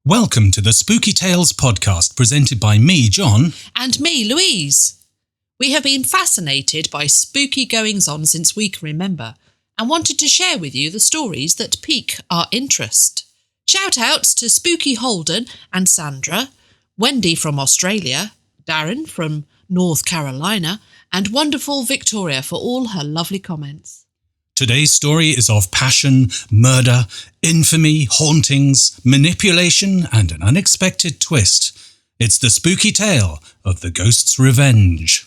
Welcome to the Spooky Tales podcast presented by me, John. And me, Louise. We have been fascinated by spooky goings-on since we can remember and wanted to share with you the stories that pique our interest. Shout-outs to Spooky Holden and Sandra, Wendy from Australia, Darren from North Carolina, and wonderful Victoria for all her lovely comments. Today's story is of passion, murder, infamy, hauntings, manipulation, and an unexpected twist. It's the spooky tale of the ghost's revenge.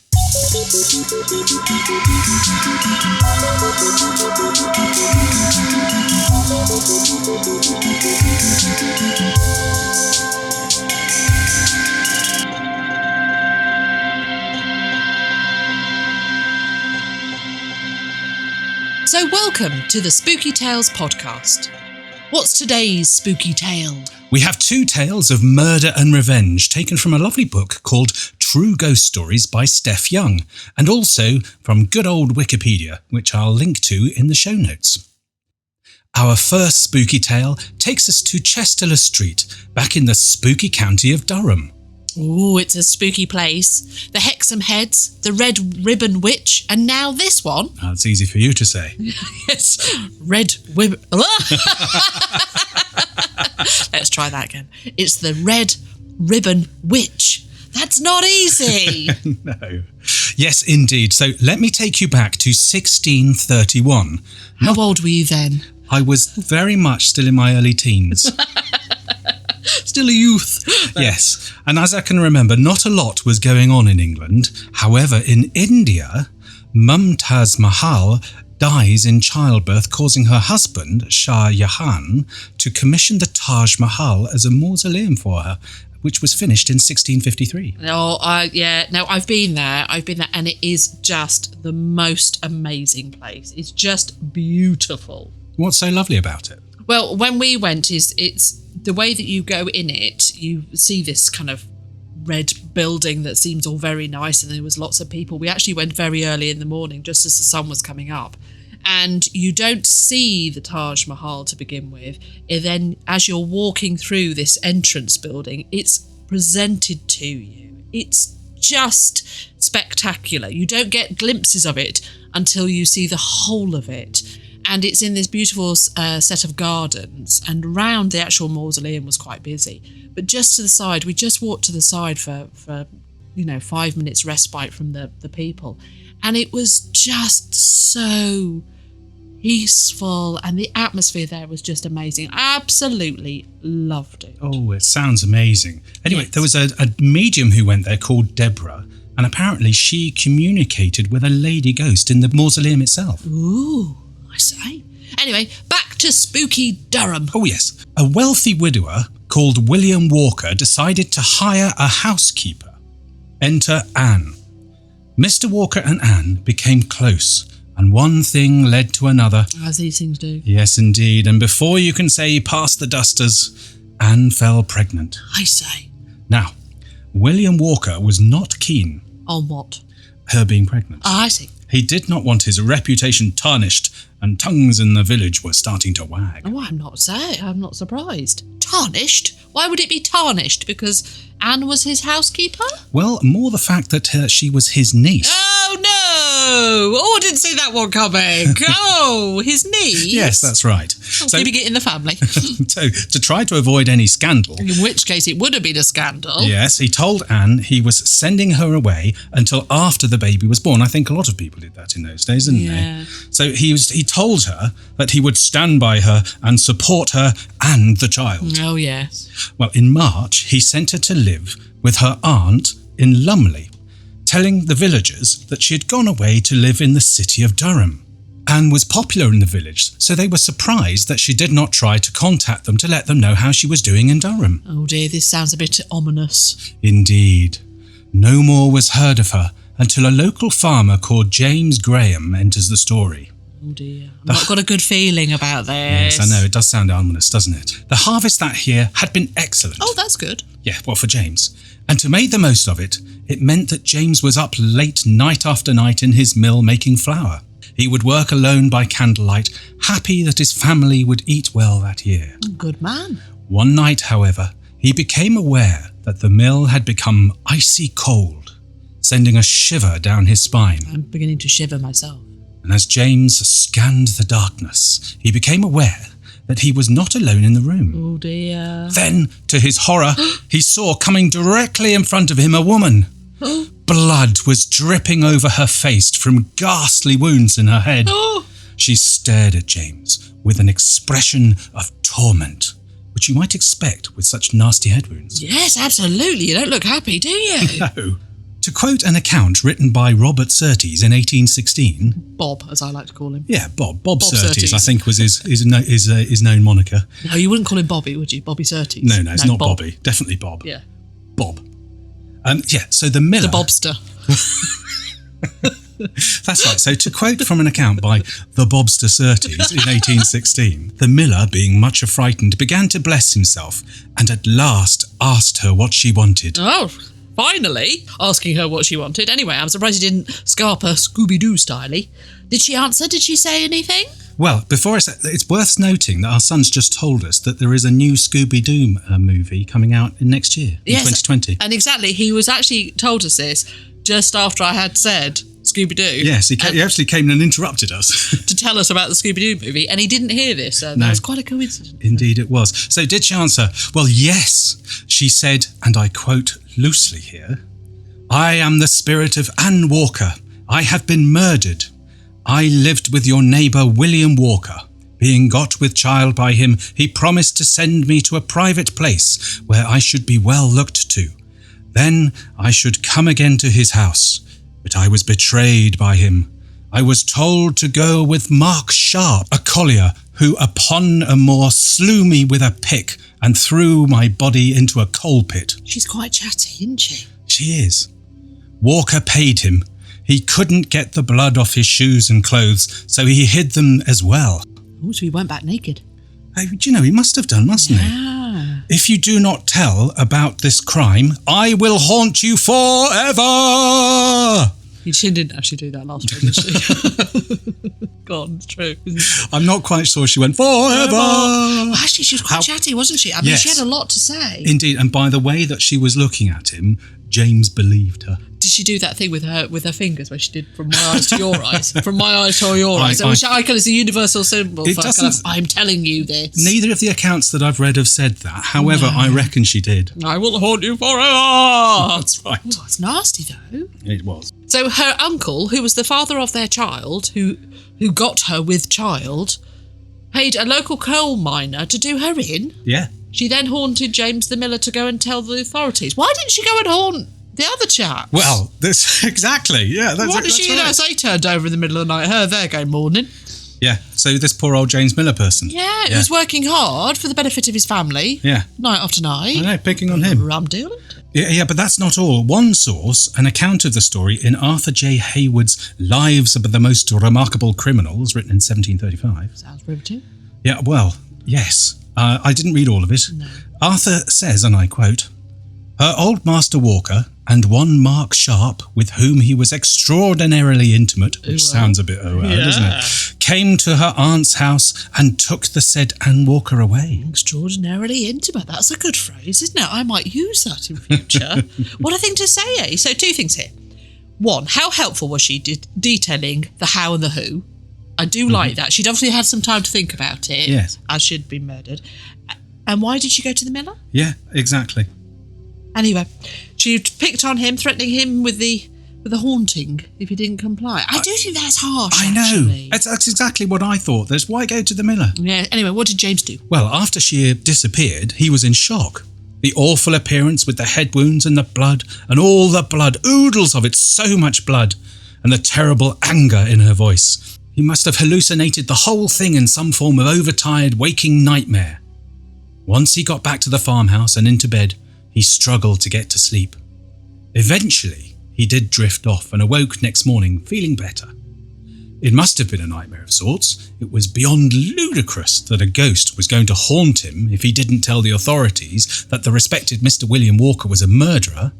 So welcome to the Spooky Tales podcast. What's today's spooky tale? We have two tales of murder and revenge taken from a lovely book called True Ghost Stories by Steph Young, and also from good old Wikipedia, which I'll link to in the show notes. Our first spooky tale takes us to Chester Street, back in the spooky county of Durham. Ooh, it's a spooky place. The Hexam Heads, the Red Ribbon Witch, and now this one. That's easy for you to say. Yes, Red Ribbon... Let's try that again. It's the Red Ribbon Witch. That's not easy. No. Yes, indeed. So let me take you back to 1631. How old were you then? I was very much still in my early teens. Still a youth. Yes, and as I can remember, not a lot was going on in England. However, in India, Mumtaz Mahal dies in childbirth, causing her husband, Shah Jahan, to commission the Taj Mahal as a mausoleum for her, which was finished in 1653. I've been there, and it is just the most amazing place. It's just beautiful. What's so lovely about it? Well, when we went, it's the way that you go in it, you see this kind of red building that seems all very nice, and there was lots of people. We actually went very early in the morning, just as the sun was coming up. And you don't see the Taj Mahal to begin with. And then as you're walking through this entrance building, it's presented to you. It's just spectacular. You don't get glimpses of it until you see the whole of it. And it's in this beautiful set of gardens, and round the actual mausoleum was quite busy. But just to the side, we just walked to the side for 5 minutes respite from the people. And it was just so peaceful, and the atmosphere there was just amazing. Absolutely loved it. Oh, it sounds amazing. Anyway, Yes. There was a medium who went there called Deborah, and apparently she communicated with a lady ghost in the mausoleum itself. Ooh, I say. Anyway, back to spooky Durham. Oh yes, a wealthy widower called William Walker decided to hire a housekeeper. Enter Anne. Mr. Walker and Anne became close, and one thing led to another. As these things do. Yes, indeed, and before you can say pass the dusters, Anne fell pregnant. I say. Now, William Walker was not keen. On what? Her being pregnant. I see. He did not want his reputation tarnished, and tongues in the village were starting to wag. Oh, I'm not surprised. Tarnished? Why would it be tarnished? Because Anne was his housekeeper? Well, more the fact that she was his niece. Oh, no! Oh, I didn't see that one coming. Oh, his niece? Yes, that's right. So, keeping it in the family. So, to try to avoid any scandal... In which case it would have been a scandal. Yes, he told Anne he was sending her away until after the baby was born. I think a lot of people did that in those days, didn't they? So he told her that he would stand by her and support her and the child. Oh, yes. Well, in March, he sent her to live with her aunt in Lumley, telling the villagers that she had gone away to live in the city of Durham. Anne was popular in the village, so they were surprised that she did not try to contact them to let them know how she was doing in Durham. Oh dear, this sounds a bit ominous. Indeed. No more was heard of her until a local farmer called James Graham enters the story. Oh dear, I've not got a good feeling about this. Yes, I know, it does sound ominous, doesn't it? The harvest that year had been excellent. Oh, that's good. Yeah, well, for James. And to make the most of it, it meant that James was up late night after night in his mill making flour. He would work alone by candlelight, happy that his family would eat well that year. Good man. One night, however, he became aware that the mill had become icy cold, sending a shiver down his spine. I'm beginning to shiver myself. And as James scanned the darkness, he became aware that he was not alone in the room. Oh dear. Then, to his horror, he saw coming directly in front of him a woman. Blood was dripping over her face from ghastly wounds in her head. She stared at James with an expression of torment, which you might expect with such nasty head wounds. Yes, absolutely. You don't look happy, do you? No. To quote an account written by Robert Surtees in 1816... Bob, as I like to call him. Yeah, Bob Surtees, I think was his known moniker. No, you wouldn't call him Bobby, would you? Bobby Surtees? No, it's not Bob. Bobby. Definitely Bob. Yeah. Bob. So the miller... The Bobster. That's right. So to quote from an account by the Bobster Surtees in 1816, the miller, being much affrighted, began to bless himself and at last asked her what she wanted. Oh, finally asking her what she wanted. Anyway, I'm surprised you didn't scarp her Scooby-Doo styly. Did she answer? Did she say anything? Well, before I say, it's worth noting that our son's just told us that there is a new Scooby-Doo movie coming out next year, in 2020. And exactly, he was actually told us this just after I had said Scooby-Doo. Yes, he actually came and interrupted us. to tell us about the Scooby-Doo movie, and he didn't hear this, so that was quite a coincidence. Indeed it was. So did she answer? Well, yes. She said, and I quote loosely here, "I am the spirit of Anne Walker. I have been murdered. I lived with your neighbour William Walker. Being got with child by him, he promised to send me to a private place where I should be well looked to. Then I should come again to his house. But I was betrayed by him. I was told to go with Mark Sharp, a collier, who upon a moor slew me with a pick and threw my body into a coal pit." She's quite chatty, isn't she? She is. "Walker paid him. He couldn't get the blood off his shoes and clothes, so he hid them as well." Oh, so he went back naked. He must have done, mustn't he? Yeah. "If you do not tell about this crime, I will haunt you forever." She didn't actually do that last week, did she? God, it's true. I'm not quite sure she went forever. Well, actually, she was quite chatty, wasn't she? I mean, she had a lot to say. Indeed, and by the way that she was looking at him, James believed her. Did she do that thing with her fingers where she did from my eyes to your eyes? From my eyes to your eyes. Which I kind of is a universal symbol for kind of, I'm telling you this. Neither of the accounts that I've read have said that. However, I reckon she did. I will haunt you forever. That's right. Oh, it's nasty though. It was. So her uncle, who was the father of their child, who got her with child, paid a local coal miner to do her in. Yeah. She then haunted James the miller to go and tell the authorities. Why didn't she go and haunt the other chaps? Well, this exactly. Yeah, that's What did she say turned over in the middle of the night? There go morning. Yeah, so this poor old James Miller person. Yeah, he was working hard for the benefit of his family. Yeah. Night after night. I know, picking on him. Rum deal. Yeah, but that's not all. One source, an account of the story in Arthur J. Hayward's Lives of the Most Remarkable Criminals, written in 1735. Sounds riveting. Yeah, well, yes. I didn't read all of it. No. Arthur says, and I quote, "Her old master Walker and one Mark Sharp, with whom he was extraordinarily intimate," which sounds a bit doesn't it, "came to her aunt's house and took the said Anne Walker away." Extraordinarily intimate. That's a good phrase, isn't it? I might use that in future. What a thing to say, eh? So 2 things here. 1, how helpful was she detailing the how and the who? I do like that. She'd obviously had some time to think about it. Yes. As she'd been murdered. And why did she go to the miller? Yeah, exactly. Anyway, she picked on him, threatening him with the haunting if he didn't comply. I do think that's harsh, I know. actually. That's exactly what I thought. There's why go to the miller? Yeah. Anyway, what did James do? Well, after she disappeared, he was in shock. The awful appearance with the head wounds and the blood, and all the blood, oodles of it, so much blood, and the terrible anger in her voice. He must have hallucinated the whole thing in some form of overtired waking nightmare. Once he got back to the farmhouse and into bed, he struggled to get to sleep. Eventually, he did drift off and awoke next morning feeling better. It must have been a nightmare of sorts. It was beyond ludicrous that a ghost was going to haunt him if he didn't tell the authorities that the respected Mr. William Walker was a murderer.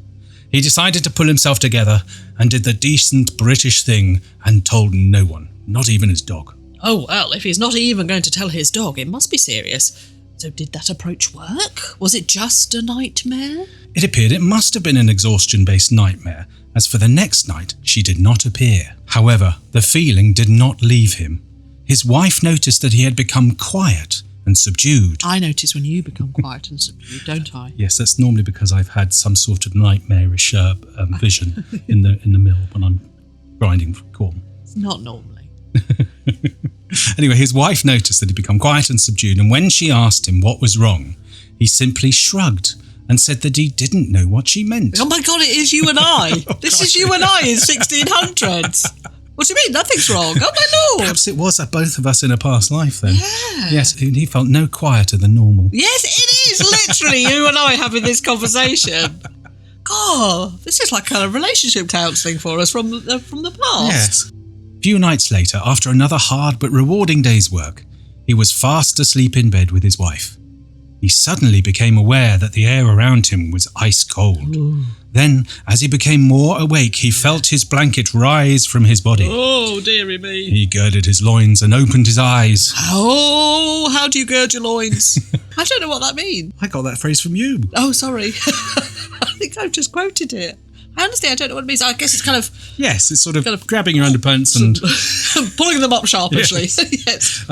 He decided to pull himself together and did the decent British thing and told no one, not even his dog. Oh, well, if he's not even going to tell his dog, it must be serious. So did that approach work? Was it just a nightmare? It appeared it must have been an exhaustion-based nightmare, as for the next night she did not appear. However, the feeling did not leave him. His wife noticed that he had become quiet and subdued. I notice when you become quiet and subdued, don't I? Yes, that's normally because I've had some sort of nightmarish vision in the mill when I'm grinding corn. It's not normally. Anyway, his wife noticed that he'd become quiet and subdued, and when she asked him what was wrong, he simply shrugged and said that he didn't know what she meant. Oh my God, it is you and I. This is you and I in 1600s. What do you mean? Nothing's wrong. Oh my Lord. Perhaps it was both of us in a past life then. Yeah. Yes, he felt no quieter than normal. Yes, it is literally you and I having this conversation. God, this is like kind of relationship counselling for us from the past. Yes. A few nights later, after another hard but rewarding day's work, he was fast asleep in bed with his wife. He suddenly became aware that the air around him was ice cold. Ooh. Then, as he became more awake, he felt his blanket rise from his body. Oh, dearie me. He girded his loins and opened his eyes. Oh, how do you gird your loins? I don't know what that means. I got that phrase from you. Oh, sorry. I think I've just quoted it. Honestly, I don't know what it means. I guess it's kind of... Yes, it's sort of grabbing your underpants and... pulling them up sharpishly. Yes.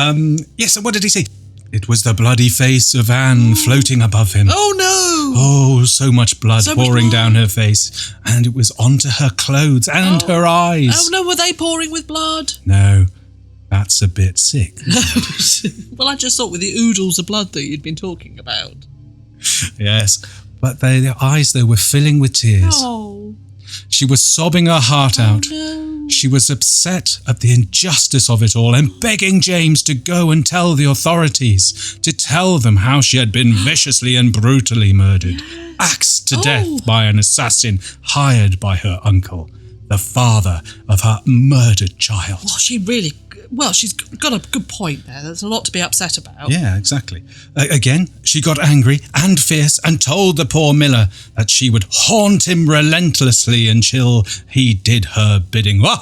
Yes, so what did he say? It was the bloody face of Anne floating above him. Oh, no! Oh, so much blood pouring down her face. And it was onto her clothes and her eyes. Oh, no, were they pouring with blood? No, that's a bit sick. Well, I just thought with the oodles of blood that you'd been talking about. Yes, but their eyes, though, were filling with tears. Oh. She was sobbing her heart out. No. She was upset at the injustice of it all and begging James to go and tell the authorities, to tell them how she had been viciously and brutally murdered, axed to death by an assassin hired by her uncle, the father of her murdered child. Oh, she's got a good point there. There's a lot to be upset about. Yeah, exactly. Again, she got angry and fierce and told the poor miller that she would haunt him relentlessly until he did her bidding. But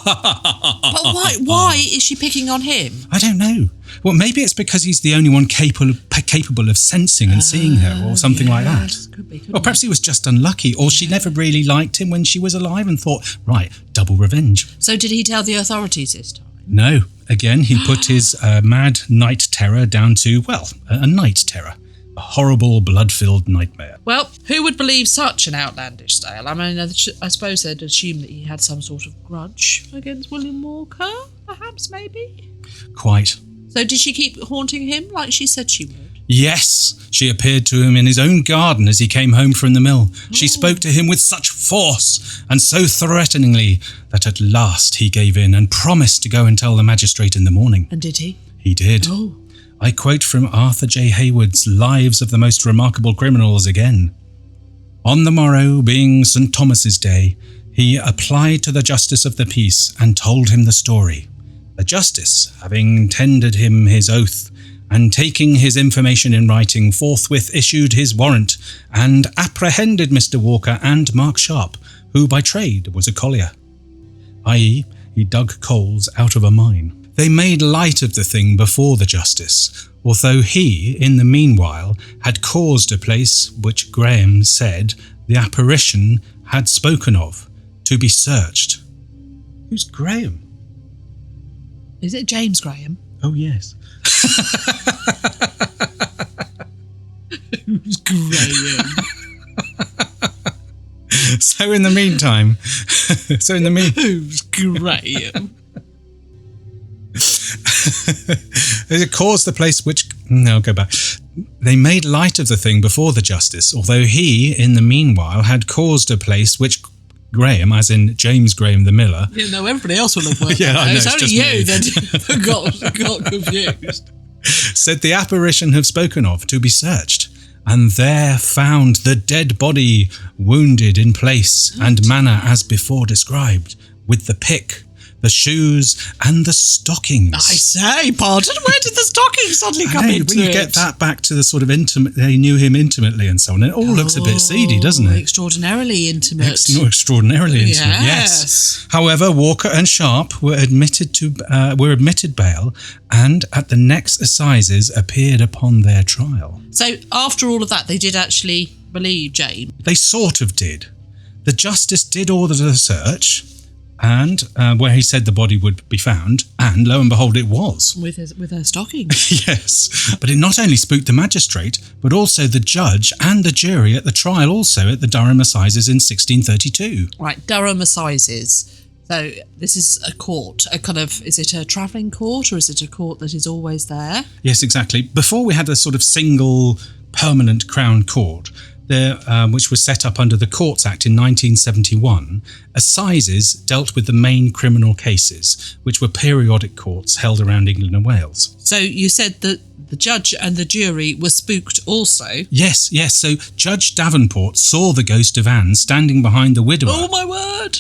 why is she picking on him? I don't know. Well, maybe it's because he's the only one capable of sensing and seeing her or something like that. Could be. Or perhaps he was just unlucky, or she never really liked him when she was alive and thought, right, double revenge. So did he tell the authorities this time? No. Again, he put his mad night terror down to, well, a night terror. A horrible, blood-filled nightmare. Well, who would believe such an outlandish tale? I mean, I suppose they'd assume that he had some sort of grudge against William Walker, perhaps, maybe? Quite. So did she keep haunting him like she said she would? Yes, she appeared to him in his own garden as he came home from the mill. She spoke to him with such force and so threateningly that at last he gave in and promised to go and tell the magistrate in the morning. And did he? He did. Oh. I quote from Arthur J. Hayward's Lives of the Most Remarkable Criminals again. On the morrow, being St. Thomas's Day, he applied to the Justice of the Peace and told him the story. The Justice, having tendered him his oath, and taking his information in writing, forthwith issued his warrant, and apprehended Mr. Walker and Mark Sharp, who by trade was a collier, i.e., he dug coals out of a mine. They made light of the thing before the Justice, although he, in the meanwhile, had caused a place which Graham said the apparition had spoken of, to be searched. Who's Graham? Is it James Graham? Oh, yes. Who's Graham? So in the meantime, Who's Graham? It caused the place which... No, go back. They made light of the thing before the Justice, although he, in the meanwhile, had caused a place which Graham, as in James Graham the miller... You know, everybody else will have worked Yeah, I know, it's only just you me. that got confused. said the apparition have spoken of to be searched, and there found the dead body, wounded in place and manner as before described, with the pique, the shoes, and the stockings. I say, pardon, where did the stockings suddenly come into when you get that back to the sort of intimate, they knew him intimately and so on, it all looks a bit seedy, doesn't it? Extraordinarily intimate. Extraordinarily intimate, yes. However, Walker and Sharp were admitted bail, and at the next assizes appeared upon their trial. So after all of that, they did actually believe James? They sort of did. The justice did order the search, and where he said the body would be found, and lo and behold, it was. With her stockings. Yes. But it not only spooked the magistrate, but also the judge and the jury at the trial also at the Durham Assizes in 1632. Right, Durham Assizes. So this is a court, a kind of, is it a travelling court or is it a court that is always there? Yes, exactly. Before we had a sort of single permanent Crown Court, which was set up under the Courts Act in 1971, assizes dealt with the main criminal cases, which were periodic courts held around England and Wales. So you said that the judge and the jury were spooked also? Yes. So Judge Davenport saw the ghost of Anne standing behind the widower. Oh, my word!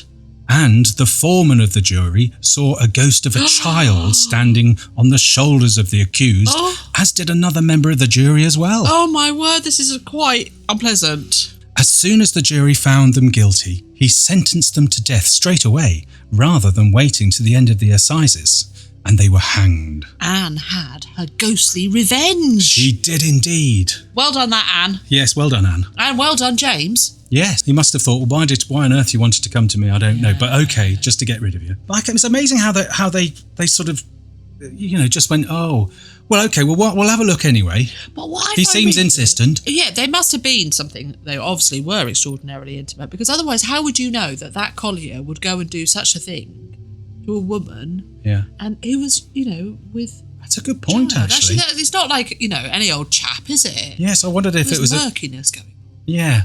And the foreman of the jury saw a ghost of a child standing on the shoulders of the accused, as did another member of the jury as well. Oh my word, this is quite unpleasant. As soon as the jury found them guilty, he sentenced them to death straight away, rather than waiting to the end of the assizes. And they were hanged. Anne had her ghostly revenge. She did indeed. Well done that, Anne. Yes, well done, Anne. And well done, James. Yes, he must have thought, well, why on earth you wanted to come to me, I don't know. But okay, just to get rid of you. Like, it's amazing how they sort of, just went, oh, well, okay, well, we'll have a look anyway. But what he seems insistent. Yeah, there must have been something. They obviously were extraordinarily intimate, because otherwise, how would you know that Collier would go and do such a thing to a woman? Yeah. And who was, with... That's a good point, actually. It's not like, any old chap, is it? Yes, I wondered if it was murkiness going on. Yeah.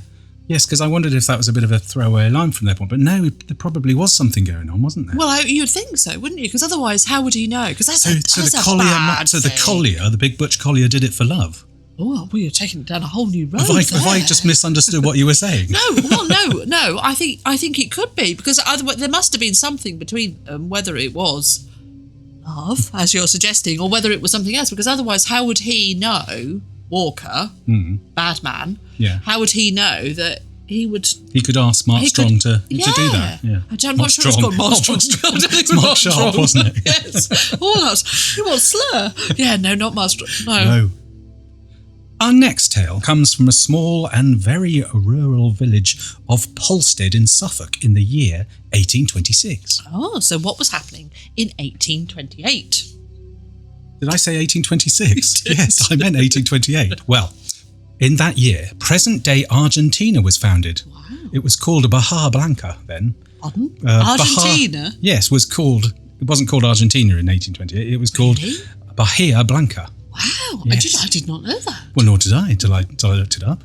Yes, because I wondered if that was a bit of a throwaway line from their point. But no, there probably was something going on, wasn't there? Well, you'd think so, wouldn't you? Because otherwise, how would he know? Because the Collier, the big butch Collier, did it for love. Oh, well, you're taking it down a whole new road. Have I just misunderstood what you were saying? No. I think it could be, because there must have been something between them, whether it was love, as you're suggesting, or whether it was something else. Because otherwise, how would he know, Walker, bad man? Yeah. How would he know that he would? He could ask Mark Strong to do that. Yeah. I'm not sure it's called Mark Strong. It's Mark Sharp, wasn't it? Yes. All that. You want slur? Yeah. No, not Mark Strong. No. Our next tale comes from a small and very rural village of Polstead in Suffolk in the year 1826. Oh, so what was happening in 1828? Did I say 1826? Yes, I meant 1828. Well, in that year, present-day Argentina was founded. Wow. It was called Bahia Blanca then. Pardon? Argentina? Yes, it wasn't called Argentina in 1828. It was called Bahia Blanca. Wow, yes. I did not know that. Well, nor did I, until I looked it up.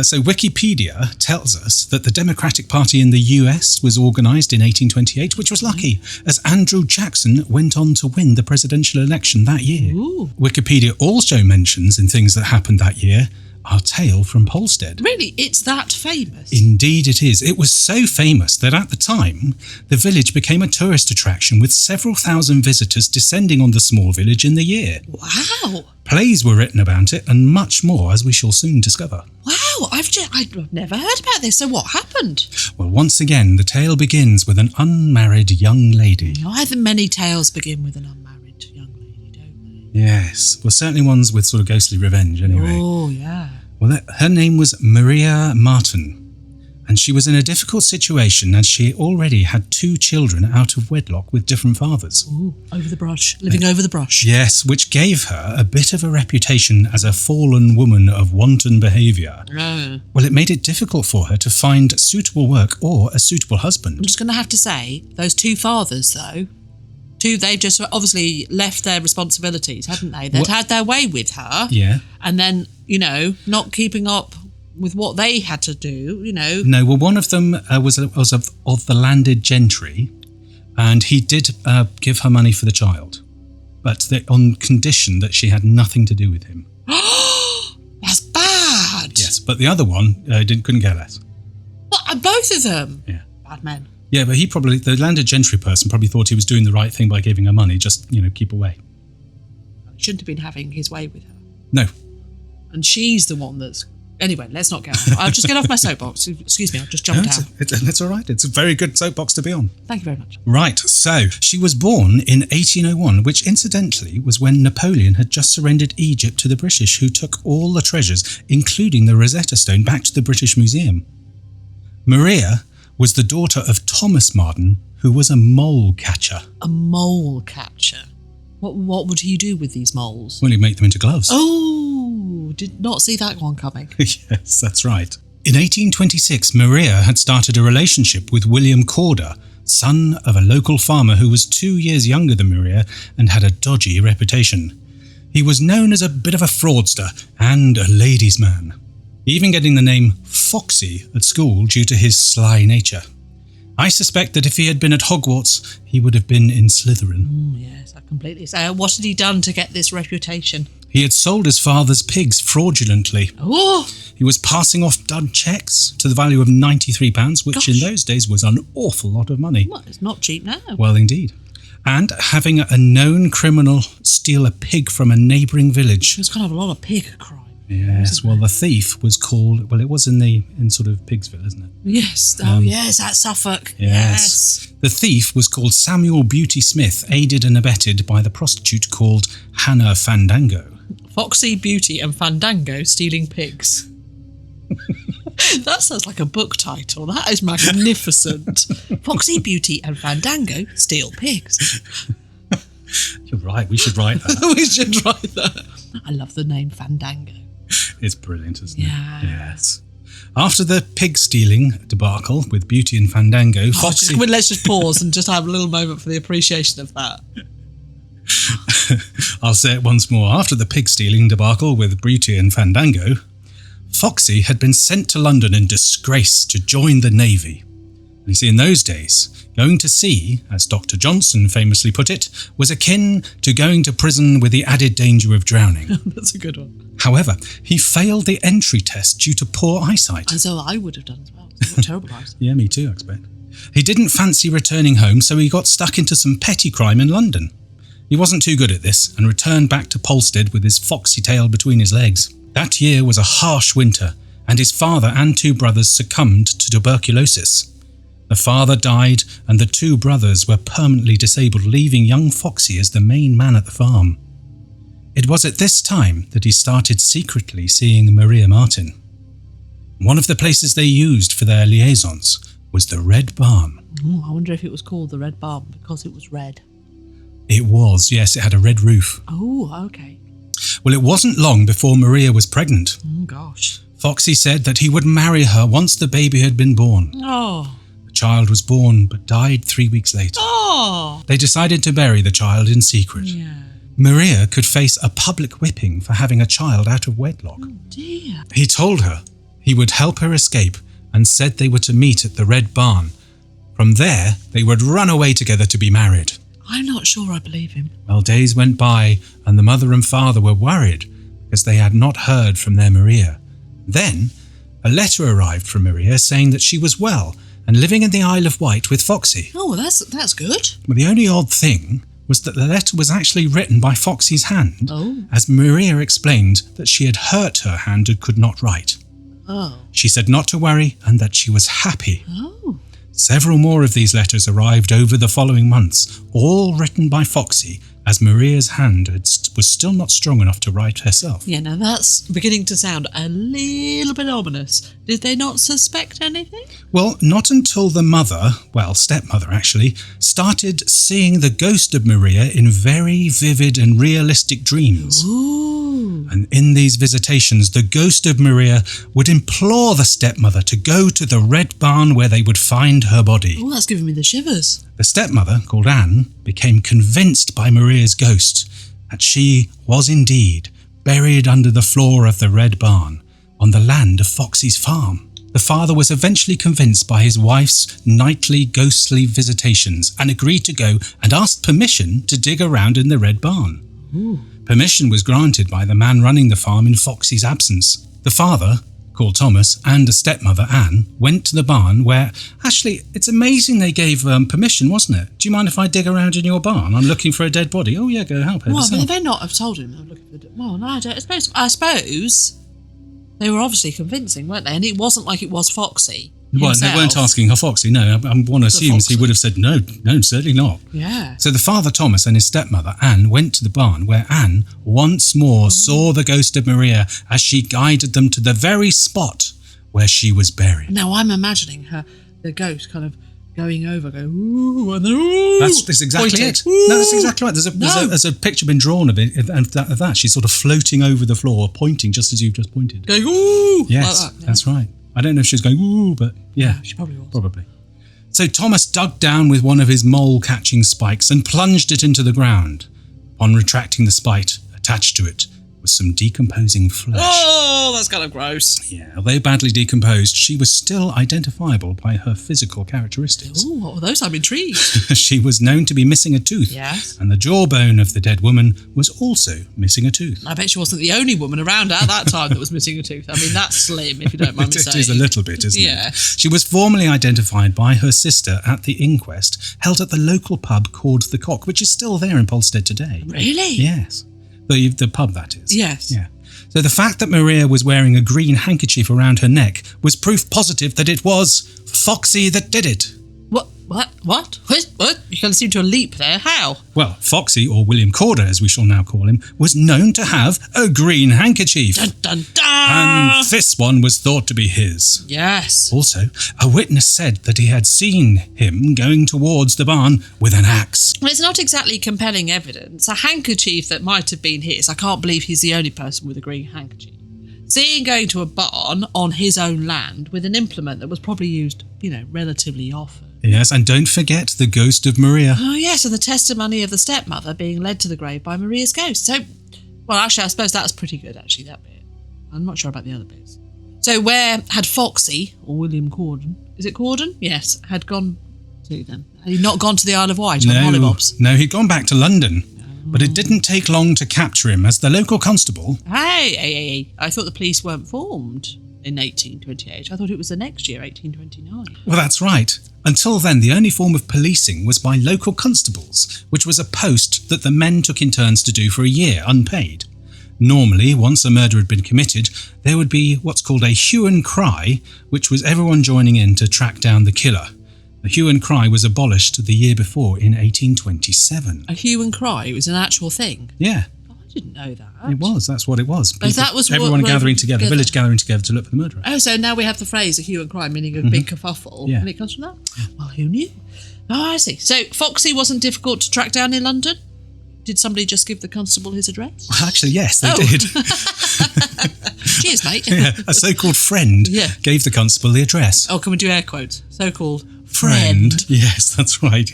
So Wikipedia tells us that the Democratic Party in the US was organised in 1828, which was lucky, as Andrew Jackson went on to win the presidential election that year. Ooh. Wikipedia also mentions in things that happened that year our tale from Polstead. Really? It's that famous? Indeed it is. It was so famous that at the time, the village became a tourist attraction with several thousand visitors descending on the small village in the year. Wow. Plays were written about it and much more, as we shall soon discover. Wow, I've never heard about this. So what happened? Well, once again, the tale begins with an unmarried young lady. I think many tales begin with an unmarried young lady, don't they? Yes. Well, certainly ones with sort of ghostly revenge, anyway. Oh, yeah. Well, her name was Maria Martin, and she was in a difficult situation as she already had 2 children out of wedlock with different fathers. Ooh, over the brush, living over the brush. Yes, which gave her a bit of a reputation as a fallen woman of wanton behaviour. Oh. Well, it made it difficult for her to find suitable work or a suitable husband. I'm just going to have to say, those 2 fathers, though, they've just obviously left their responsibilities, hadn't they? They'd had their way with her. Yeah. And then, not keeping up with what they had to do, No, well, one of them was of the landed gentry, and he did give her money for the child, but on condition that she had nothing to do with him. That's bad. Yes, but the other one couldn't care less. What, both of them? Yeah. Bad men. Yeah, but the landed gentry person probably thought he was doing the right thing by giving her money, just, keep away. He shouldn't have been having his way with her. No. And she's the one that's... Anyway, let's not get on. I'll just get off my soapbox. Excuse me, I'll just jump down. That's all right. It's a very good soapbox to be on. Thank you very much. Right, so she was born in 1801, which incidentally was when Napoleon had just surrendered Egypt to the British, who took all the treasures, including the Rosetta Stone, back to the British Museum. Maria was the daughter of Thomas Marden, who was a mole catcher. A mole catcher? What would he do with these moles? Well, he'd make them into gloves. Oh, did not see that one coming. Yes, that's right. In 1826, Maria had started a relationship with William Corder, son of a local farmer who was 2 years younger than Maria and had a dodgy reputation. He was known as a bit of a fraudster and a ladies' man, even getting the name Foxy at school due to his sly nature. I suspect that if he had been at Hogwarts, he would have been in Slytherin. Yes, I completely say. What had he done to get this reputation? He had sold his father's pigs fraudulently. Oh! He was passing off dud cheques to the value of £93, which in those days was an awful lot of money. Well, it's not cheap now. Well, indeed. And having a known criminal steal a pig from a neighbouring village. There's kind of a lot of pig crime. Yes, well, the thief was called... Well, it was in sort of Pigsville, isn't it? Yes. Oh, yes, at Suffolk. Yes. The thief was called Samuel Beauty Smith, aided and abetted by the prostitute called Hannah Fandango. Foxy, Beauty and Fandango stealing pigs. That sounds like a book title. That is magnificent. Foxy, Beauty and Fandango steal pigs. You're right, we should write that. We should write that. I love the name Fandango. It's brilliant, isn't it? Yeah. Yes. After the pig stealing debacle with Beauty and Fandango, Foxy... Let's just pause and just have a little moment for the appreciation of that. I'll say it once more. After the pig stealing debacle with Beauty and Fandango, Foxy had been sent to London in disgrace to join the Navy. And you see, in those days, going to sea, as Dr. Johnson famously put it, was akin to going to prison with the added danger of drowning. That's a good one. However, he failed the entry test due to poor eyesight. And so I would have done as well. So what terrible eyes. Yeah, me too, I expect. He didn't fancy returning home, so he got stuck into some petty crime in London. He wasn't too good at this and returned back to Polstead with his foxy tail between his legs. That year was a harsh winter, and his father and 2 brothers succumbed to tuberculosis. The father died, and the 2 brothers were permanently disabled, leaving young Foxy as the main man at the farm. It was at this time that he started secretly seeing Maria Martin. One of the places they used for their liaisons was the Red Barn. I wonder if it was called the Red Barn because it was red. It was, yes, it had a red roof. Oh, okay. Well, it wasn't long before Maria was pregnant. Oh, gosh. Foxy said that he would marry her once the baby had been born. Oh. The child was born but died 3 weeks later. Oh. They decided to bury the child in secret. Yeah. Maria could face a public whipping for having a child out of wedlock. Oh, dear. He told her he would help her escape and said they were to meet at the Red Barn. From there, they would run away together to be married. I'm not sure I believe him. Well, days went by and the mother and father were worried because they had not heard from their Maria. Then, a letter arrived from Maria saying that she was well and living in the Isle of Wight with Foxy. Oh, that's good. But the only odd thing was that the letter was actually written by Foxy's hand, as Maria explained that she had hurt her hand and could not write. Oh. She said not to worry and that she was happy. Oh. Several more of these letters arrived over the following months, all written by Foxy, as Maria's hand was still not strong enough to write herself. Yeah, now that's beginning to sound a little bit ominous. Did they not suspect anything? Well, not until the mother, stepmother actually, started seeing the ghost of Maria in very vivid and realistic dreams. Ooh. And in these visitations, the ghost of Maria would implore the stepmother to go to the Red Barn where they would find her body. Oh, that's giving me the shivers. The stepmother, called Anne, became convinced by Maria's ghost that she was indeed buried under the floor of the Red Barn on the land of Foxy's farm. The father was eventually convinced by his wife's nightly ghostly visitations and agreed to go and asked permission to dig around in the Red Barn. Ooh. Permission was granted by the man running the farm in Foxy's absence. The father, called Thomas, and a stepmother, Anne, went to the barn where... Actually, it's amazing they gave permission, wasn't it? Do you mind if I dig around in your barn? I'm looking for a dead body. Oh, yeah, go help her. Well, but they may not have told him. I'm looking for well, no, I suppose they were obviously convincing, weren't they? And it wasn't like it was Foxy. Well, they weren't asking her Foxy, no. One assumes he would have said, no, certainly not. Yeah. So the father, Thomas, and his stepmother, Anne, went to the barn where Anne once more saw the ghost of Maria as she guided them to the very spot where she was buried. Now, I'm imagining the ghost kind of going over, going, ooh, and then, ooh. That's exactly pointing. it. No, that's exactly right. There's a picture been drawn of it, of that. She's sort of floating over the floor, pointing just as you've just pointed. Going, ooh! Yes, like that, yeah. That's right. I don't know if she's going, ooh, but yeah. She probably was. Probably. So Thomas dug down with one of his mole-catching spikes and plunged it into the ground. Upon retracting the spike attached to it was some decomposing flesh. Oh, that's kind of gross. Yeah, although badly decomposed, she was still identifiable by her physical characteristics. Oh, what were those? I'm intrigued. She was known to be missing a tooth. Yes. And the jawbone of the dead woman was also missing a tooth. I bet she wasn't the only woman around at that time that was missing a tooth. I mean, that's slim, if you don't mind me saying. It is a little bit, isn't Yeah. it? She was formally identified by her sister at the inquest held at the local pub called The Cock, which is still there in Polstead today. Really? Yes. The pub, that is. Yes. Yeah. So the fact that Maria was wearing a green handkerchief around her neck was proof positive that it was Foxy that did it. What? You kind of seem to leap there. How? Well, Foxy, or William Corder as we shall now call him, was known to have a green handkerchief. Dun, dun, dun! And this one was thought to be his. Yes. Also, a witness said that he had seen him going towards the barn with an axe. Well, it's not exactly compelling evidence. A handkerchief that might have been his. I can't believe he's the only person with a green handkerchief. Seeing going to a barn on his own land with an implement that was probably used, relatively often. Yes, and don't forget the ghost of Maria. Oh, yes, and the testimony of the stepmother being led to the grave by Maria's ghost. So, well, actually, I suppose that's pretty good, actually, that bit. I'm not sure about the other bits. So where had Foxy, or William Corden, is it Corden? Yes, had gone to then? Had he not gone to the Isle of Wight on Hollybobs? No, he'd gone back to London. But it didn't take long to capture him as the local constable... Hey, I thought the police weren't formed in 1828. I thought it was the next year, 1829. Well, that's right. Until then, the only form of policing was by local constables, which was a post that the men took in turns to do for a year, unpaid. Normally, once a murder had been committed, there would be what's called a hue and cry, which was everyone joining in to track down the killer. The hue and cry was abolished the year before in 1827. A hue and cry was an actual thing? Yeah. Oh, I didn't know that. It was, that's what it was. People, that was everyone gathering together, village gathering together to look for the murderer. Oh, so now we have the phrase a hue and cry, meaning a big kerfuffle, and it comes from that? Well, who knew? Oh, I see. So Foxy wasn't difficult to track down in London? Did somebody just give the constable his address? Well, actually, yes, they did. Cheers, mate. Yeah, a so-called friend gave the constable the address. Oh, can we do air quotes? So-called friend. Yes, that's right.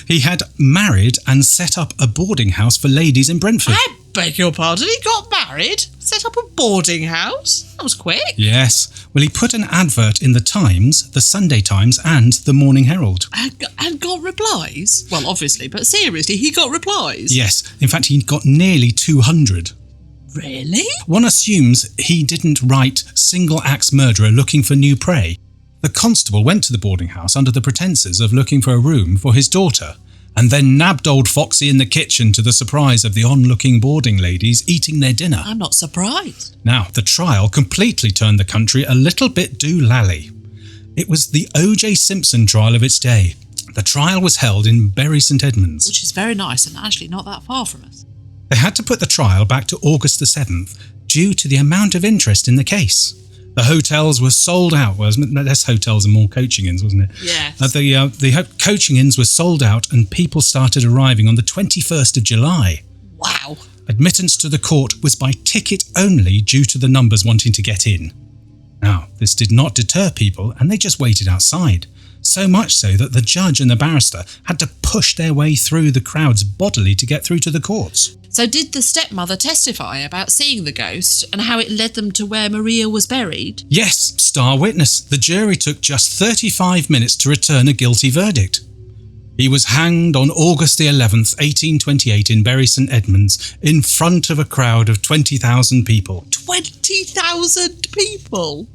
He had married and set up a boarding house for ladies in Brentford. I beg your pardon, he got married? Set up a boarding house? That was quick. Yes. Well, he put an advert in the Times, the Sunday Times and the Morning Herald. And got replies? Well, obviously, but seriously, he got replies? Yes. In fact, he got nearly 200. Really? One assumes he didn't write single axe murderer looking for new prey. The constable went to the boarding house under the pretences of looking for a room for his daughter, and then nabbed old Foxy in the kitchen to the surprise of the onlooking boarding ladies eating their dinner. I'm not surprised. Now, the trial completely turned the country a little bit doolally. It was the O.J. Simpson trial of its day. The trial was held in Bury St Edmunds. Which is very nice and actually not that far from us. They had to put the trial back to August the 7th due to the amount of interest in the case. The hotels were sold out. Well, less hotels and more coaching inns, wasn't it? Yes. The coaching inns were sold out and people started arriving on the 21st of July. Wow. Admittance to the court was by ticket only due to the numbers wanting to get in. Now, this did not deter people and they just waited outside. So much so that the judge and the barrister had to push their way through the crowds bodily to get through to the courts. So did the stepmother testify about seeing the ghost and how it led them to where Maria was buried? Yes, star witness. The jury took just 35 minutes to return a guilty verdict. He was hanged on August the 11th, 1828 in Bury St Edmunds in front of a crowd of 20,000 people. 20,000 people?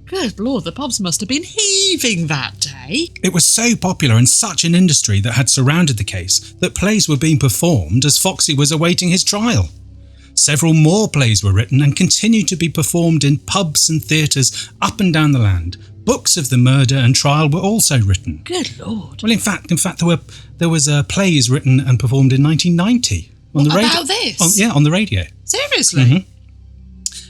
Good Lord, the pubs must have been heaving that day. It was so popular and such an industry that had surrounded the case that plays were being performed as Foxy was awaiting his trial. Several more plays were written and continued to be performed in pubs and theatres up and down the land. Books of the murder and trial were also written. Good Lord. Well, in fact, there was plays written and performed in 1990 on the radio. About this? On the radio. Seriously? Mm-hmm.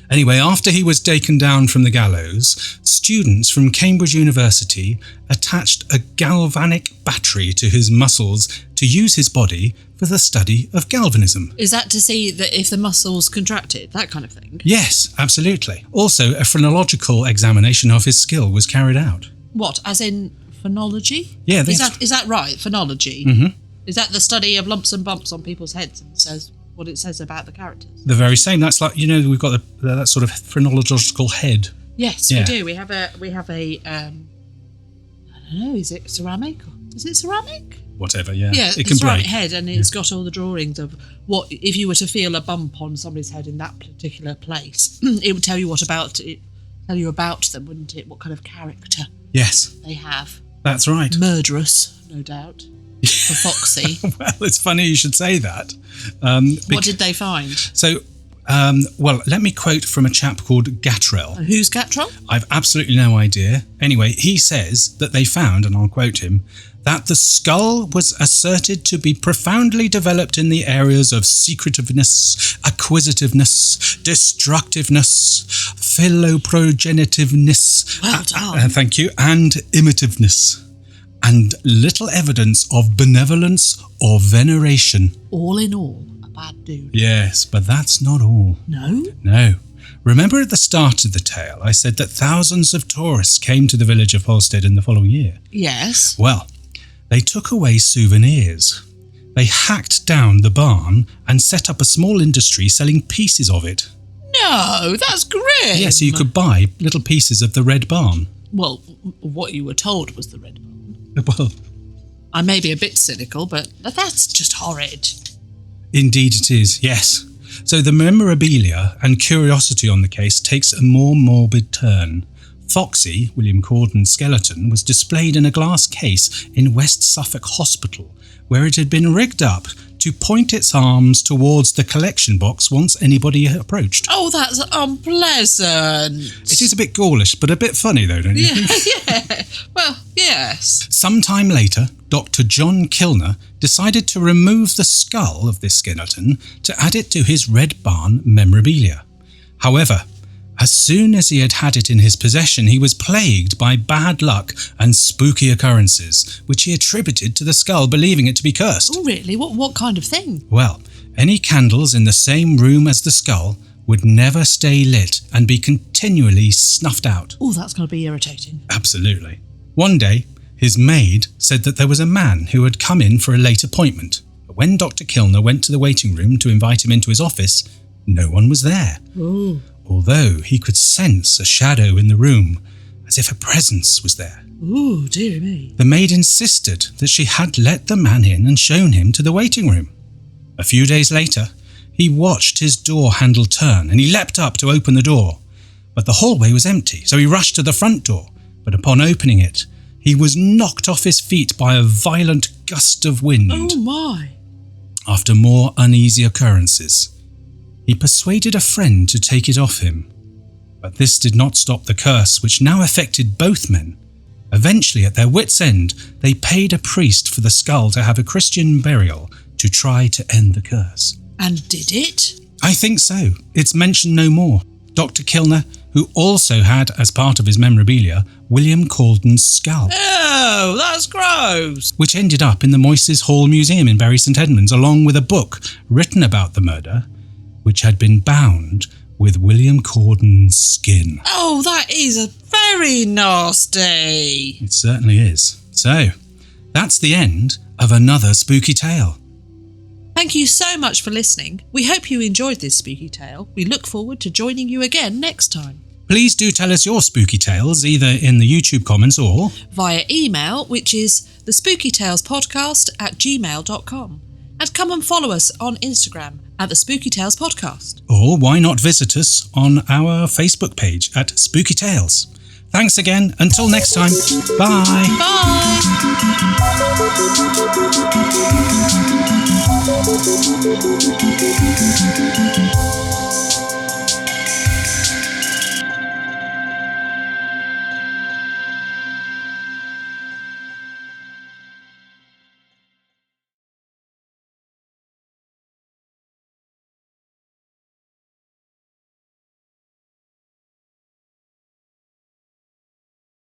Anyway, after he was taken down from the gallows, students from Cambridge University attached a galvanic battery to his muscles to use his body for the study of galvanism. Is that to see that if the muscles contracted, that kind of thing? Yes, absolutely. Also, a phrenological examination of his skill was carried out. What, as in phonology? Yeah. Is that right, phonology? Mm-hmm. Is that the study of lumps and bumps on people's heads and says what it says about the characters? The very same. That's like, we've got that sort of phrenological head. Yes, yeah. We do. We have a I don't know, is it ceramic? Is it ceramic? Whatever, yeah. Yeah, it can ceramic break. head, and it's got all the drawings of what, if you were to feel a bump on somebody's head in that particular place, it would tell you about them, wouldn't it? What kind of character Yes. they have. That's right. Murderous, no doubt, for Foxy. Well, it's funny you should say that. What did they find? So, let me quote from a chap called Gatrell. Who's Gatrell? I've absolutely no idea. Anyway, he says that they found, and I'll quote him, that the skull was asserted to be profoundly developed in the areas of secretiveness, acquisitiveness, destructiveness, philoprogenitiveness, Well done. thank you, and imitiveness, and little evidence of benevolence or veneration. All in all, a bad dude. Yes, but that's not all. No? No. Remember at the start of the tale, I said that thousands of tourists came to the village of Holstead in the following year? Yes. Well, they took away souvenirs. They hacked down the barn and set up a small industry selling pieces of it. No, that's great. Yeah, so you could buy little pieces of the red barn. Well, what you were told was the red barn. Well, I may be a bit cynical, but that's just horrid. indeed it is, yes. So the memorabilia and curiosity on the case takes a more morbid turn. Foxy, William Corden's skeleton, was displayed in a glass case in West Suffolk Hospital, where it had been rigged up to point its arms towards the collection box once anybody approached. Oh, that's unpleasant. It is a bit ghoulish, but a bit funny though, don't you think? Yeah. Well, yes. Sometime later, Dr. John Kilner decided to remove the skull of this skeleton to add it to his Red Barn memorabilia. However, as soon as he had it in his possession, he was plagued by bad luck and spooky occurrences, which he attributed to the skull, believing it to be cursed. Oh, really? What kind of thing? Well, any candles in the same room as the skull would never stay lit and be continually snuffed out. Oh, that's going to be irritating. Absolutely. One day, his maid said that there was a man who had come in for a late appointment. But when Dr. Kilner went to the waiting room to invite him into his office, no one was there. Oh. Although he could sense a shadow in the room, as if a presence was there. Oh, dear me. The maid insisted that she had let the man in and shown him to the waiting room. A few days later, he watched his door handle turn and he leapt up to open the door. But the hallway was empty, so he rushed to the front door. But upon opening it, he was knocked off his feet by a violent gust of wind. Oh, my. After more uneasy occurrences, he persuaded a friend to take it off him. But this did not stop the curse, which now affected both men. Eventually, at their wits' end, they paid a priest for the skull to have a Christian burial to try to end the curse. And did it? I think so. It's mentioned no more. Dr. Kilner, who also had, as part of his memorabilia, William Corden's skull, Oh, that's gross. which ended up in the Moyses Hall Museum in Bury St Edmunds, along with a book written about the murder, which had been bound with William Corden's skin. Oh, that is very nasty. It certainly is. So, that's the end of another spooky tale. Thank you so much for listening. We hope you enjoyed this spooky tale. We look forward to joining you again next time. Please do tell us your spooky tales, either in the YouTube comments or via email, which is thespookytalespodcast@gmail.com. And come and follow us on Instagram at the Spooky Tales Podcast. or why not visit us on our Facebook page at Spooky Tales. Thanks again. Until next time. Bye. Bye.